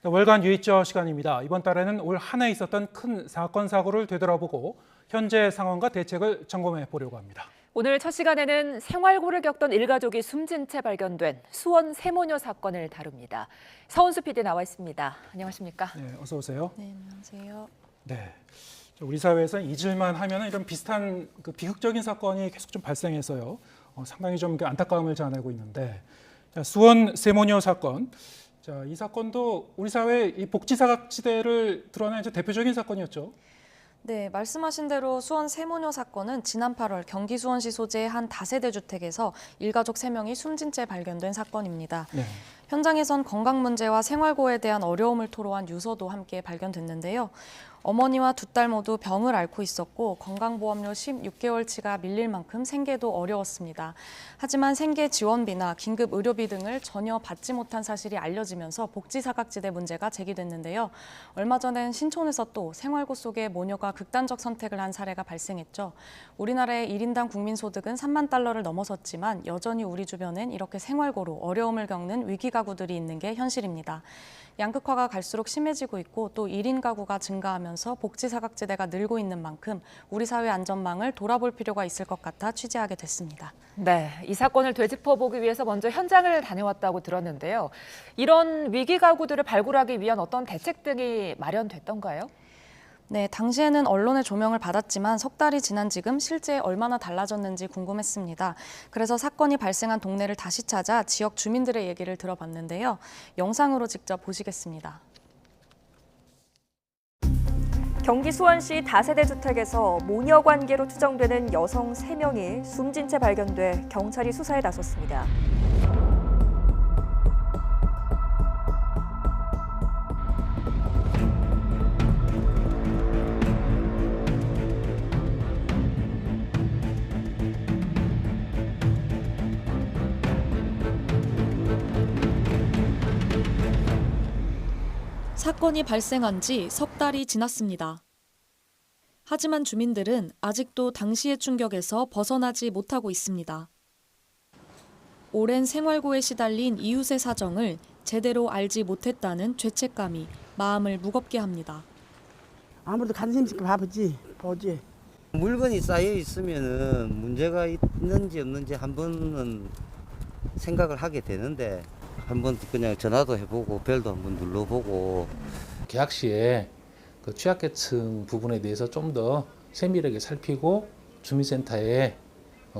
월간 유의저 시간입니다. 이번 달에는 올 한 해 있었던 큰 사건 사고를 되돌아보고 현재 상황과 대책을 점검해 보려고 합니다. 오늘 첫 시간에는 생활고를 겪던 일가족이 숨진 채 발견된 수원 세모녀 사건을 다룹니다. 서은수 PD 나와 있습니다. 안녕하십니까? 네, 어서 오세요. 네, 안녕하세요. 네, 우리 사회에서 잊을만 하면 이런 비슷한 비극적인 사건이 계속 좀 발생해서요. 상당히 좀 안타까움을 자아내고 있는데, 수원 세모녀 사건. 자, 이 사건도 우리 사회 이 복지사각지대를 드러낸 대표적인 사건이었죠. 네, 말씀하신 대로 수원 세모녀 사건은 지난 8월 경기 수원시 소재의 한 다세대 주택에서 일가족 3명이 숨진 채 발견된 사건입니다. 네. 현장에선 건강 문제와 생활고에 대한 어려움을 토로한 유서도 함께 발견됐는데요. 어머니와 두 딸 모두 병을 앓고 있었고 건강보험료 16개월치가 밀릴 만큼 생계도 어려웠습니다. 하지만 생계 지원비나 긴급 의료비 등을 전혀 받지 못한 사실이 알려지면서 복지사각지대 문제가 제기됐는데요. 얼마 전엔 신촌에서 또 생활고 속에 모녀가 극단적 선택을 한 사례가 발생했죠. 우리나라의 1인당 국민소득은 3만 달러를 넘어섰지만 여전히 우리 주변엔 이렇게 생활고로 어려움을 겪는 위기 가구들이 있는 게 현실입니다. 양극화가 갈수록 심해지고 있고 또 1인 가구가 증가하면서 복지사각지대가 늘고 있는 만큼 우리 사회 안전망을 돌아볼 필요가 있을 것 같아 취재하게 됐습니다. 네, 이 사건을 되짚어보기 위해서 먼저 현장을 다녀왔다고 들었는데요. 이런 위기 가구들을 발굴하기 위한 어떤 대책 등이 마련됐던가요? 네, 당시에는 언론의 조명을 받았지만 석 달이 지난 지금 실제 얼마나 달라졌는지 궁금했습니다. 그래서 사건이 발생한 동네를 다시 찾아 지역 주민들의 얘기를 들어봤는데요. 영상으로 직접 보시겠습니다. 경기 수원시 다세대 주택에서 모녀 관계로 추정되는 여성 3명이 숨진 채 발견돼 경찰이 수사에 나섰습니다. 사건이 발생한 지 석 달이 지났습니다. 하지만 주민들은 아직도 당시의 충격에서 벗어나지 못하고 있습니다. 오랜 생활고에 시달린 이웃의 사정을 제대로 알지 못했다는 죄책감이 마음을 무겁게 합니다. 아무래도 관심 있게 보지. 물건이 쌓여 있으면은 문제가 있는지 없는지 한 번은 생각을 하게 되는데 한번 그냥 전화도 해보고 벨도 한번 눌러보고 계약 시에 그 취약계층 부분에 대해서 좀 더 세밀하게 살피고 주민센터에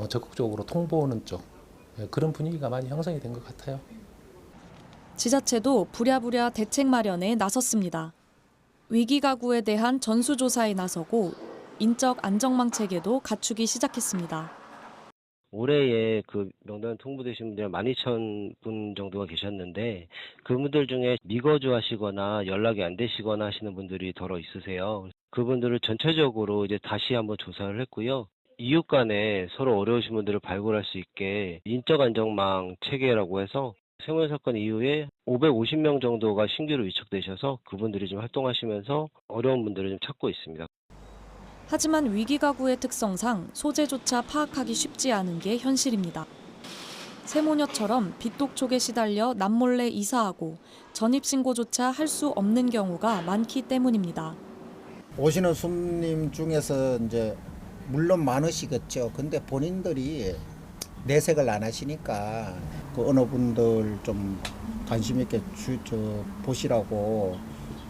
적극적으로 통보하는 쪽 그런 분위기가 많이 형성이 된 것 같아요. 지자체도 부랴부랴 대책 마련에 나섰습니다. 위기 가구에 대한 전수조사에 나서고 인적 안전망 체계도 갖추기 시작했습니다. 올해에 그 명단 통보되신 분들 12,000분 정도가 계셨는데 그분들 중에 미거주하시거나 연락이 안 되시거나 하시는 분들이 더러 있으세요. 그분들을 전체적으로 이제 다시 한번 조사를 했고요. 이웃 간에 서로 어려우신 분들을 발굴할 수 있게 인적 안전망 체계라고 해서 세모녀 사건 이후에 550명 정도가 신규로 위촉되셔서 그분들이 좀 활동하시면서 어려운 분들을 좀 찾고 있습니다. 하지만 위기 가구의 특성상 소재조차 파악하기 쉽지 않은 게 현실입니다. 세모녀처럼 빚독촉에 시달려 남몰래 이사하고 전입신고조차 할 수 없는 경우가 많기 때문입니다. 오시는 손님 중에서 이제 물론 많으시겠죠. 근데 본인들이 내색을 안 하시니까 그 어느 분들 좀 관심 있게 보시라고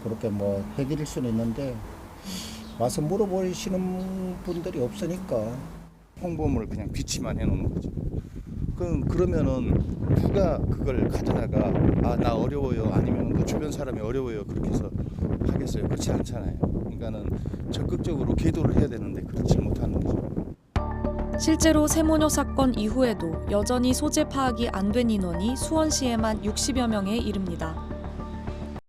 그렇게 뭐 해드릴 수는 있는데 와서 물어보시는 분들이 없으니까 홍보물을 그냥 비치만 해놓는 거죠. 그러면은 누가 그걸 가져다가 나 어려워요 아니면 뭐 주변 사람이 어려워요 그렇게 해서 하겠어요? 그렇지 않잖아요. 그러니까는 적극적으로 계도를 해야 되는데 그렇지 못하는 거죠. 실제로 세모녀 사건 이후에도 여전히 소재 파악이 안 된 인원이 수원시에만 60여 명에 이릅니다.